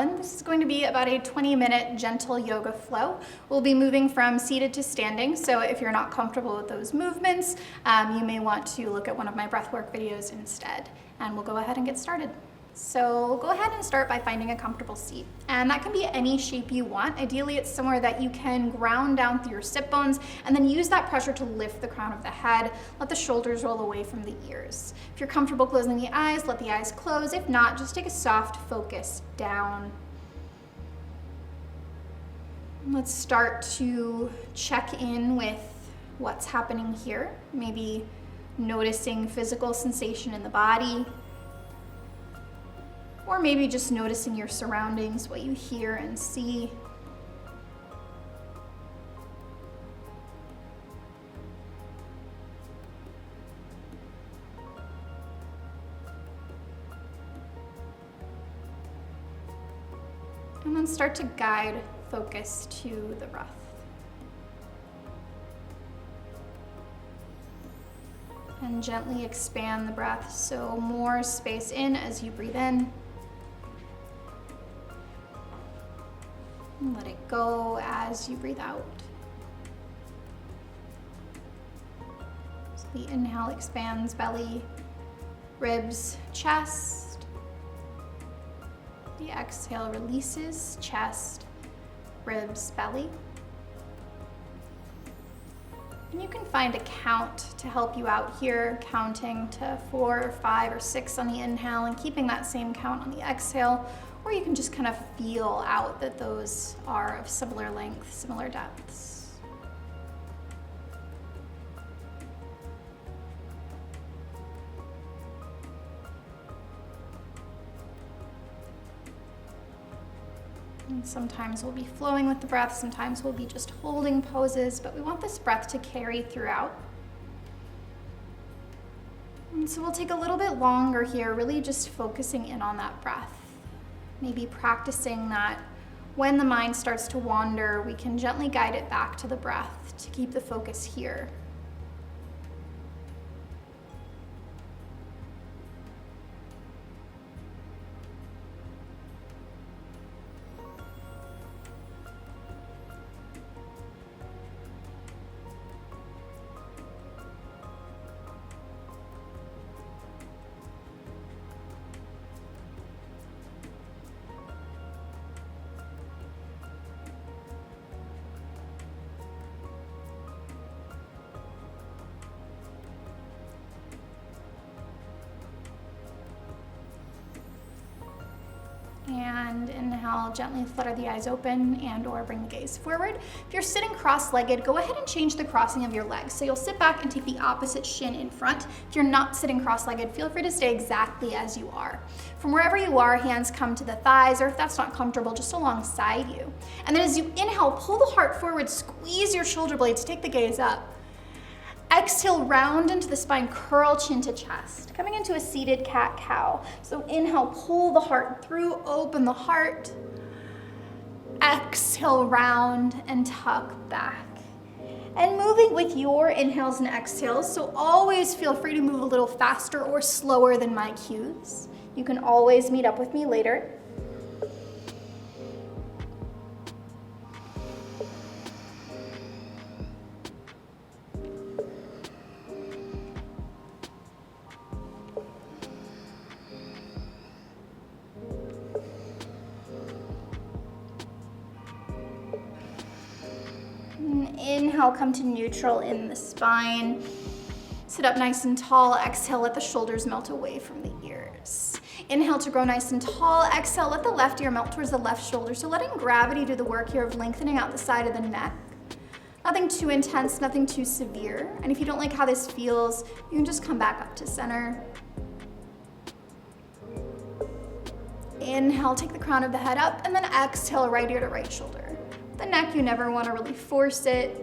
Ellen. This is going to be about a 20-minute gentle yoga flow. We'll be moving from seated to standing, so if you're not comfortable with those movements, you may want to look at one of my breathwork videos instead, and we'll go ahead and get started. So go ahead and start by finding a comfortable seat, and that can be any shape you want. Ideally, it's somewhere that you can ground down through your sit bones and then use that pressure to lift the crown of the head. Let the shoulders roll away from the ears. If you're comfortable closing the eyes, let the eyes close. If not, just take a soft focus down. Let's start to check in with what's happening here. Maybe noticing physical sensation in the body, or maybe just noticing your surroundings, what you hear and see. And then start to guide focus to the breath. And gently expand the breath, so more space in as you breathe in. And let it go as you breathe out. So the inhale expands belly, ribs, chest. The exhale releases chest, ribs, belly. And you can find a count to help you out here, counting to 4 or 5 or 6 on the inhale and keeping that same count on the exhale. Or you can just kind of feel out that those are of similar length, similar depths. And sometimes we'll be flowing with the breath, sometimes we'll be just holding poses, but we want this breath to carry throughout. And so we'll take a little bit longer here, really just focusing in on that breath. Maybe practicing that when the mind starts to wander, we can gently guide it back to the breath to keep the focus here. And inhale, gently flutter the eyes open and or bring the gaze forward. If you're sitting cross-legged, go ahead and change the crossing of your legs. So you'll sit back and take the opposite shin in front. If you're not sitting cross-legged, feel free to stay exactly as you are. From wherever you are, hands come to the thighs, or if that's not comfortable, just alongside you. And then as you inhale, pull the heart forward, squeeze your shoulder blades, take the gaze up. Exhale, round into the spine, curl chin to chest. Coming into a seated cat-cow. So inhale, pull the heart through, open the heart. Exhale, round and tuck back. And moving with your inhales and exhales, so always feel free to move a little faster or slower than my cues. You can always meet up with me later. Inhale, come to neutral in the spine. Sit up nice and tall. Exhale, let the shoulders melt away from the ears. Inhale to grow nice and tall. Exhale, let the left ear melt towards the left shoulder. So letting gravity do the work here of lengthening out the side of the neck. Nothing too intense, nothing too severe. And if you don't like how this feels, you can just come back up to center. Inhale, take the crown of the head up, and then exhale, right ear to right shoulder. The neck, you never want to really force it.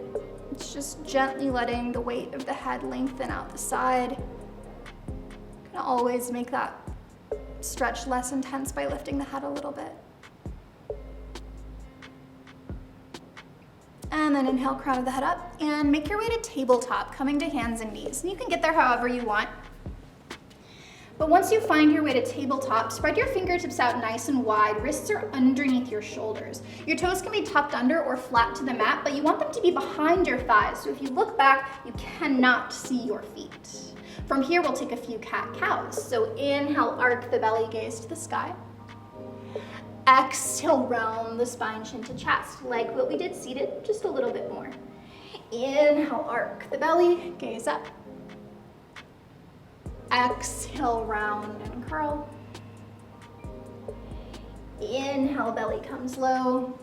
It's just gently letting the weight of the head lengthen out the side. You can always make that stretch less intense by lifting the head a little bit. And then inhale, crown of the head up, and make your way to tabletop, coming to hands and knees. And you can get there however you want. But once you find your way to tabletop, spread your fingertips out nice and wide. Wrists are underneath your shoulders. Your toes can be tucked under or flat to the mat, but you want them to be behind your thighs. So if you look back, you cannot see your feet. From here, we'll take a few cat-cows. So inhale, arc the belly, gaze to the sky. Exhale, round the spine, chin to chest. Like what we did seated, just a little bit more. Inhale, arc the belly, gaze up. Exhale, round and curl. Inhale, belly comes low.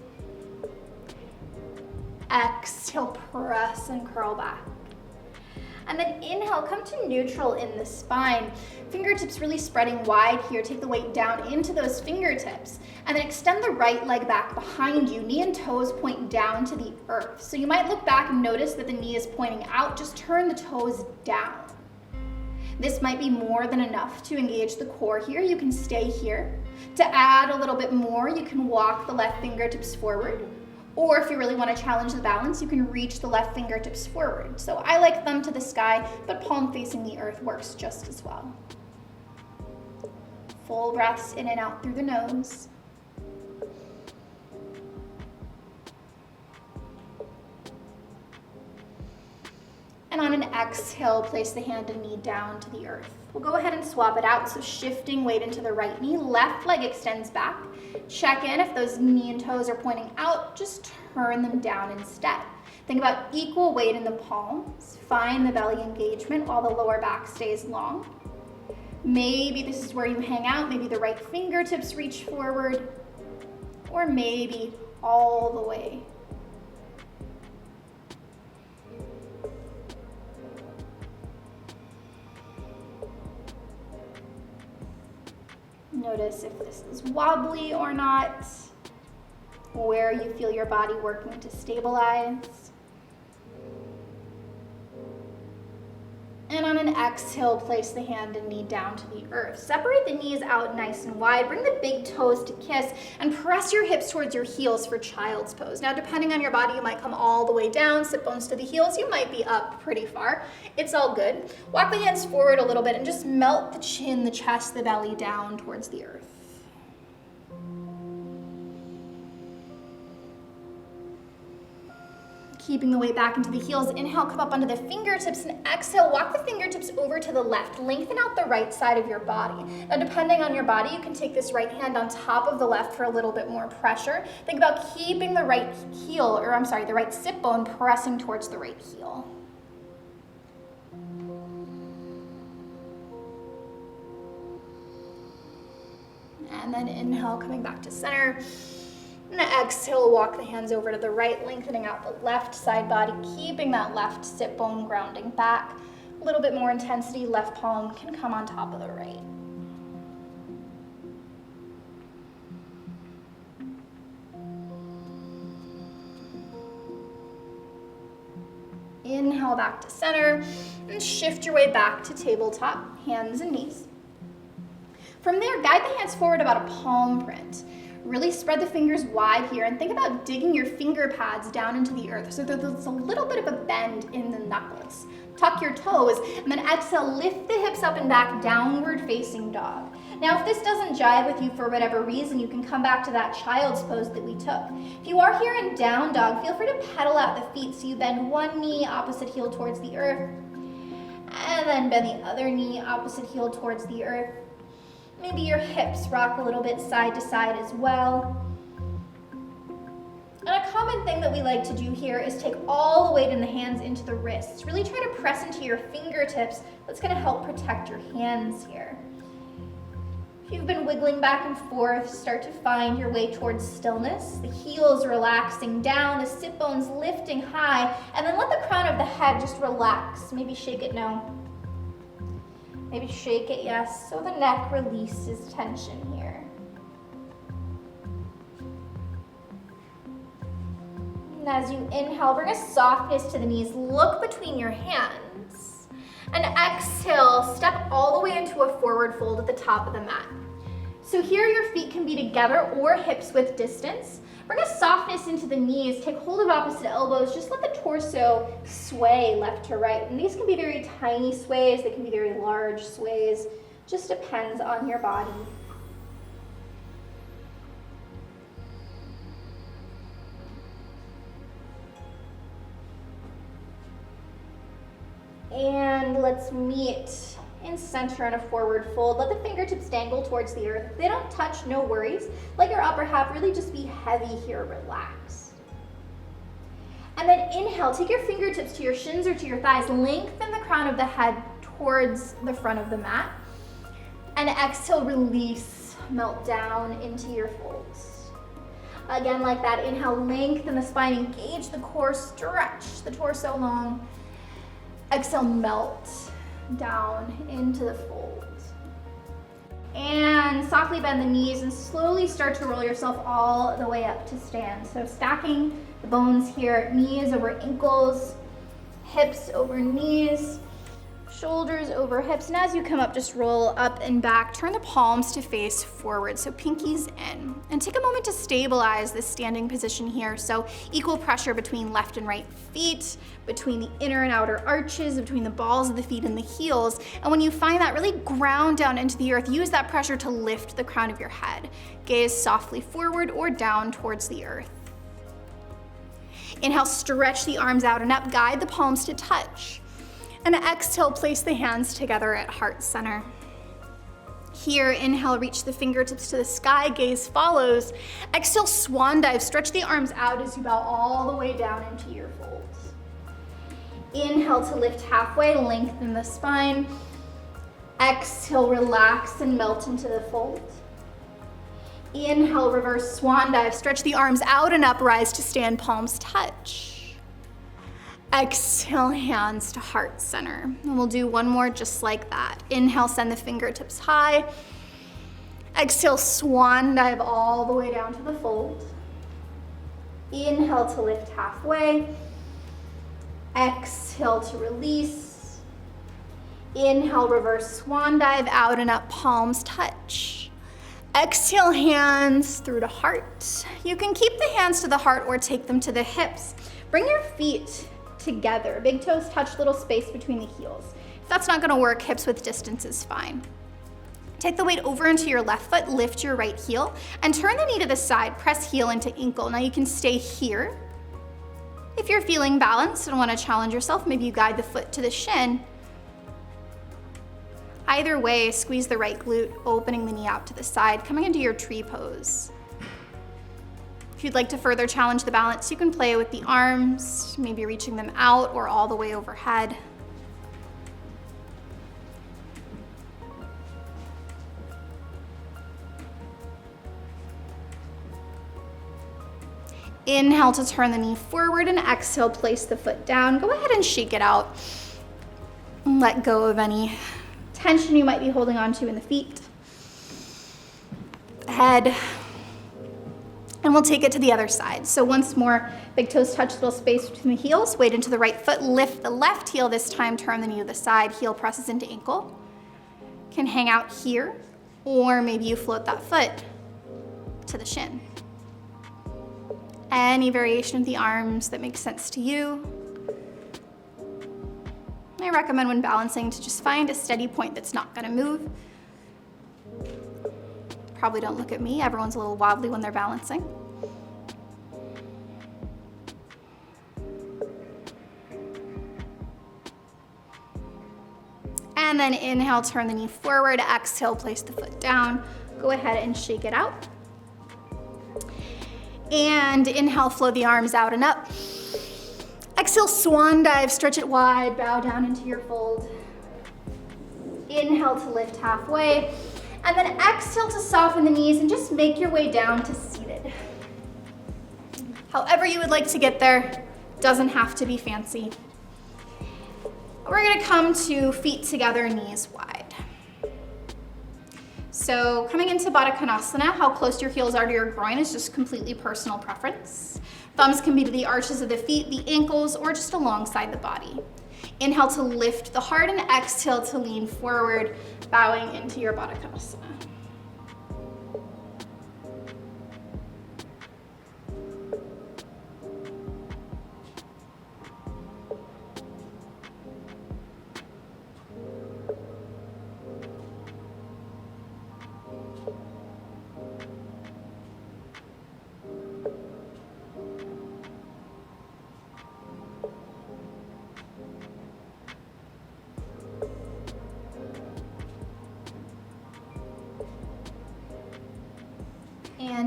Exhale, press and curl back. And then inhale, come to neutral in the spine. Fingertips really spreading wide here. Take the weight down into those fingertips. And then extend the right leg back behind you. Knee and toes point down to the earth. So you might look back and notice that the knee is pointing out. Just turn the toes down. This might be more than enough to engage the core here. You can stay here. To add a little bit more, you can walk the left fingertips forward. Or if you really want to challenge the balance, you can reach the left fingertips forward. So I like thumb to the sky, but palm facing the earth works just as well. Full breaths in and out through the nose. And on an exhale, place the hand and knee down to the earth. We'll go ahead and swap it out. So shifting weight into the right knee, left leg extends back. Check in if those knee and toes are pointing out, just turn them down instead. Think about equal weight in the palms. Find the belly engagement while the lower back stays long. Maybe this is where you hang out. Maybe the right fingertips reach forward, or maybe all the way. Notice if this is wobbly or not, where you feel your body working to stabilize. And on an exhale, place the hand and knee down to the earth. Separate the knees out nice and wide. Bring the big toes to kiss and press your hips towards your heels for child's pose. Now, depending on your body, you might come all the way down, sit bones to the heels. You might be up pretty far. It's all good. Walk the hands forward a little bit and just melt the chin, the chest, the belly down towards the earth. Keeping the weight back into the heels. Inhale, come up onto the fingertips, and exhale, walk the fingertips over to the left. Lengthen out the right side of your body. Now, depending on your body, you can take this right hand on top of the left for a little bit more pressure. Think about keeping the right heel, the right sit bone pressing towards the right heel. And then inhale, coming back to center. And exhale, walk the hands over to the right, lengthening out the left side body, keeping that left sit bone grounding back. A little bit more intensity, left palm can come on top of the right. Inhale back to center, and shift your way back to tabletop, hands and knees. From there, guide the hands forward about a palm print. Really spread the fingers wide here and think about digging your finger pads down into the earth so that there's a little bit of a bend in the knuckles. Tuck your toes and then exhale, lift the hips up and back, downward facing dog. Now, if this doesn't jive with you for whatever reason, you can come back to that child's pose that we took. If you are here in down dog, feel free to pedal out the feet so you bend one knee, opposite heel towards the earth, and then bend the other knee, opposite heel towards the earth. Maybe your hips rock a little bit side to side as well. And a common thing that we like to do here is take all the weight in the hands into the wrists. Really try to press into your fingertips. That's going to help protect your hands here. If you've been wiggling back and forth, start to find your way towards stillness. The heels relaxing down, the sit bones lifting high, and then let the crown of the head just relax. Maybe shake it no. Maybe shake it yes, so the neck releases tension here. And as you inhale, bring a softness to the knees. Look between your hands. And exhale, step all the way into a forward fold at the top of the mat. So here your feet can be together or hips width distance. Bring a softness into the knees. Take hold of opposite elbows. Just let the torso sway left to right. And these can be very tiny sways. They can be very large sways. Just depends on your body. And let's meet in center in a forward fold. Let the fingertips dangle towards the earth. If they don't touch, no worries. Let your upper half really just be heavy here, relaxed. And then inhale, take your fingertips to your shins or to your thighs. Lengthen the crown of the head towards the front of the mat. And exhale, release, melt down into your folds. Again, like that, inhale, lengthen the spine, engage the core, stretch the torso long. Exhale, melt down into the fold. And softly bend the knees and slowly start to roll yourself all the way up to stand. So stacking the bones here, knees over ankles, hips over knees, shoulders over hips. And as you come up, just roll up and back. Turn the palms to face forward, so pinkies in. And take a moment to stabilize this standing position here. So equal pressure between left and right feet, between the inner and outer arches, between the balls of the feet and the heels. And when you find that, really ground down into the earth. Use that pressure to lift the crown of your head. Gaze softly forward or down towards the earth. Inhale, stretch the arms out and up. Guide the palms to touch. And exhale, place the hands together at heart center. Here, inhale, reach the fingertips to the sky, gaze follows. Exhale, swan dive, stretch the arms out as you bow all the way down into your folds. Inhale to lift halfway, lengthen the spine. Exhale, relax and melt into the fold. Inhale, reverse swan dive, stretch the arms out and up, rise to stand, palms touch. Exhale, hands to heart center. And we'll do one more just like that. Inhale, send the fingertips high. Exhale, swan dive all the way down to the fold. Inhale to lift halfway. Exhale to release. Inhale, reverse swan dive, out and up, palms touch. Exhale, hands through to heart. You can keep the hands to the heart or take them to the hips. Bring your feet together. Big toes touch, little space between the heels. If that's not gonna work, hips width distance is fine. Take the weight over into your left foot, lift your right heel, and turn the knee to the side, press heel into ankle. Now you can stay here. If you're feeling balanced and wanna challenge yourself, maybe you guide the foot to the shin. Either way, squeeze the right glute, opening the knee out to the side, coming into your tree pose. If you'd like to further challenge the balance, you can play with the arms, maybe reaching them out or all the way overhead. Inhale to turn the knee forward and exhale, place the foot down. Go ahead and shake it out. Let go of any tension you might be holding on to in the feet, the head. And we'll take it to the other side. So once more, big toes touch, little space between the heels, weight into the right foot, lift the left heel this time, turn the knee to the side, heel presses into ankle. Can hang out here, or maybe you float that foot to the shin. Any variation of the arms that makes sense to you. I recommend when balancing to just find a steady point that's not gonna move. Probably don't look at me, everyone's a little wobbly when they're balancing. And then inhale, turn the knee forward, exhale, place the foot down. Go ahead and shake it out. And inhale, flow the arms out and up. Exhale, swan dive, stretch it wide, bow down into your fold. Inhale to lift halfway. And then exhale to soften the knees and just make your way down to seated. However you would like to get there, doesn't have to be fancy. We're gonna come to feet together, knees wide. So coming into Baddha Konasana, how close your heels are to your groin is just completely personal preference. Thumbs can be to the arches of the feet, the ankles, or just alongside the body. Inhale to lift the heart and exhale to lean forward, bowing into your Baddha Konasana.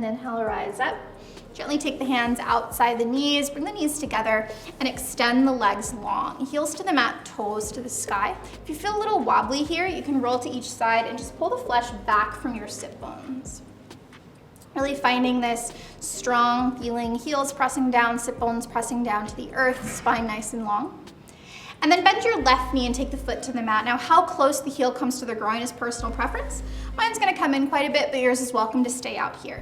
and inhale, rise up. Gently take the hands outside the knees, bring the knees together, and extend the legs long. Heels to the mat, toes to the sky. If you feel a little wobbly here, you can roll to each side and just pull the flesh back from your sit bones. Really finding this strong feeling, heels pressing down, sit bones pressing down to the earth, spine nice and long. And then bend your left knee and take the foot to the mat. Now, how close the heel comes to the groin is personal preference. Mine's gonna come in quite a bit, but yours is welcome to stay out here.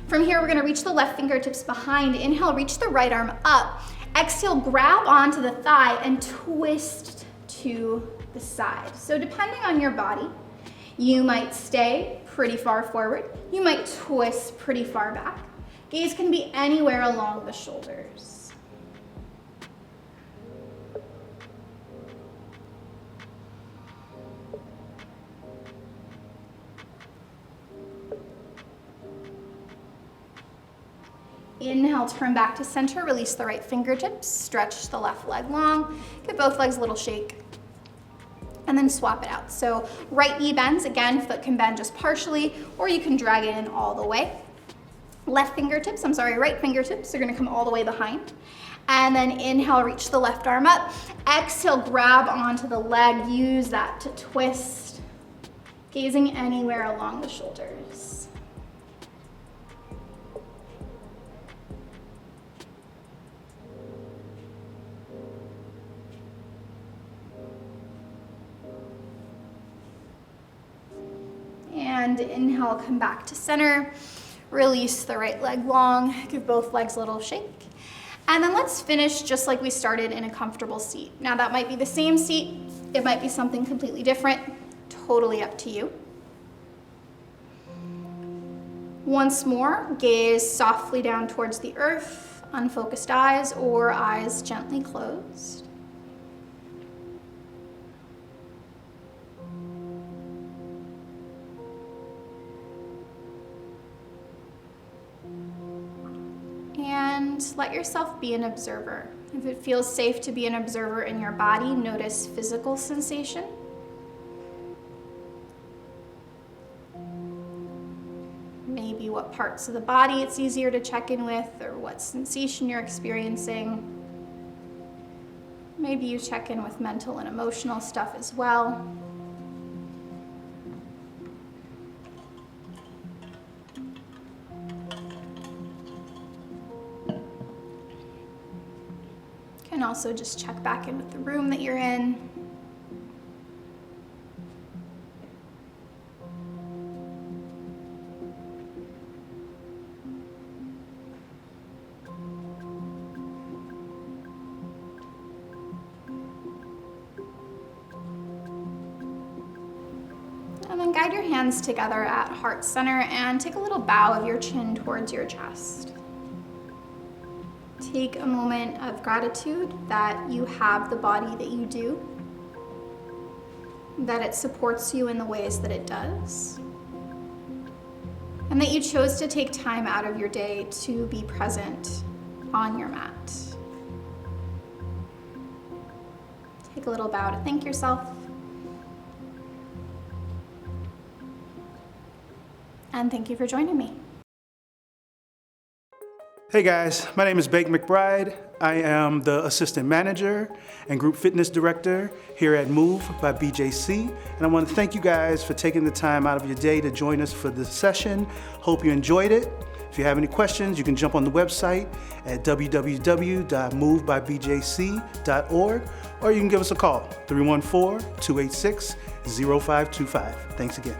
From here, we're gonna reach the left fingertips behind. Inhale, reach the right arm up. Exhale, grab onto the thigh and twist to the side. So depending on your body, you might stay pretty far forward. You might twist pretty far back. Gaze can be anywhere along the shoulders. Inhale, turn back to center, release the right fingertips, stretch the left leg long, give both legs a little shake, and then swap it out. So right knee bends, again, foot can bend just partially, or you can drag it in all the way. Right fingertips are gonna come all the way behind. And then inhale, reach the left arm up. Exhale, grab onto the leg, use that to twist, gazing anywhere along the shoulders. And inhale, come back to center. Release the right leg long, give both legs a little shake. And then let's finish just like we started in a comfortable seat. Now that might be the same seat, it might be something completely different, totally up to you. Once more, gaze softly down towards the earth, unfocused eyes or eyes gently closed. And let yourself be an observer. If it feels safe to be an observer in your body, notice physical sensation. Maybe what parts of the body it's easier to check in with, or what sensation you're experiencing. Maybe you check in with mental and emotional stuff as well. And also just check back in with the room that you're in. And then guide your hands together at heart center and take a little bow of your chin towards your chest. Take a moment of gratitude that you have the body that you do, that it supports you in the ways that it does, and that you chose to take time out of your day to be present on your mat. Take a little bow to thank yourself. And thank you for joining me. Hey guys, my name is Bake McBride. I am the Assistant Manager and Group Fitness Director here at Move by BJC. And I want to thank you guys for taking the time out of your day to join us for this session. Hope you enjoyed it. If you have any questions, you can jump on the website at www.movebybjc.org, or you can give us a call, 314-286-0525. Thanks again.